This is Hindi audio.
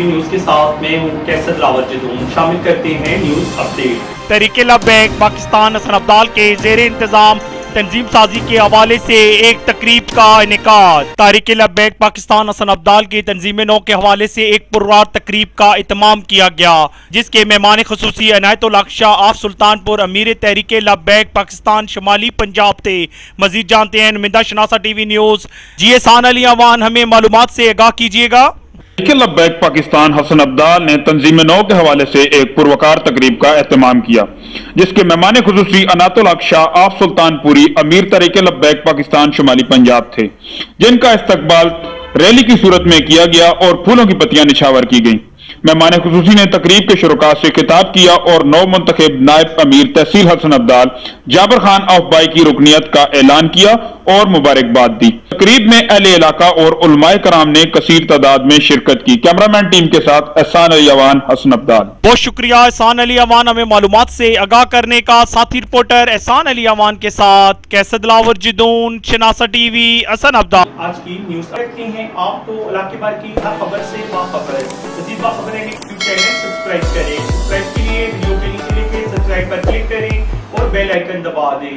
टीवी न्यूज के साथ मैं हूं कैसर लावर जदून। शामिल करते हैं न्यूज अपडेट। तहरीक लब्बैक पाकिस्तान हसन अब्दाल के जेर इंतजाम तंजीम साजी के हवाले से एक तकरीब का इनेकाद। तहरीक लब्बैक पाकिस्तान हसन अब्दाल की तंजीम नौ के हवाले से एक पुरवार तकरीब का इत्माम किया गया, जिसके मेहमान खुसूसी इनायतुल हक शाह ऑफ सुल्तानपुर अमीर तहरीक लब्बैक पाकिस्तान शुमाली पंजाब थे। मजीद जानते हैं नुमाइंदा शनासा टीवी न्यूज जी एहसान अली अवान, हमें मालूमात से आगाह कीजिएगा। तहरीक लब्बैक पाकिस्तान हसन अब्दाल ने तंजीम नौ के हवाले से एक पुरवकार तकरीब का एहतमाम किया, जिसके मेहमान खुसूसी इनायतुल हक शाह ऑफ सुल्तानपुरी अमीर तहरीक लब्बैक पाकिस्तान शुमाली पंजाब थे, जिनका इस्तकबाल रैली की सूरत में किया गया और फूलों की पत्तियां निछावर की गईं। मेहमान खुसूसी ने तकरीब के शुरुका से खिताब किया और नौ मुंतखब नायब अमीर तहसील हसन अब्दाल जाबर खान ऑफ बाई की रुकनियत का ऐलान किया और मुबारकबाद दी। तकरीब में अहले इलाका और उलमाए कराम ने कसीर तादाद में शिरकत की। कैमरामैन टीम के साथ एहसान अली अवान, हसन अब्दाल। बहुत शुक्रिया एहसान अली अवान, हमें मालूमात से आगाह करने का। साथी रिपोर्टर एहसान अली अवान के साथ कैसर लावर जदून, शनासा टीवी, हसन अब्दाल। आज की न्यूज देखते हैं आपको इलाके भर की हर खबर से बाखबर। मज़ीद बाखबर है यूट्यूब चैनल सब्सक्राइब करें। सब्सक्राइब के लिए वीडियो के नीचे लिखे सब्सक्राइब पर क्लिक करें और बेल आइकन दबा दें।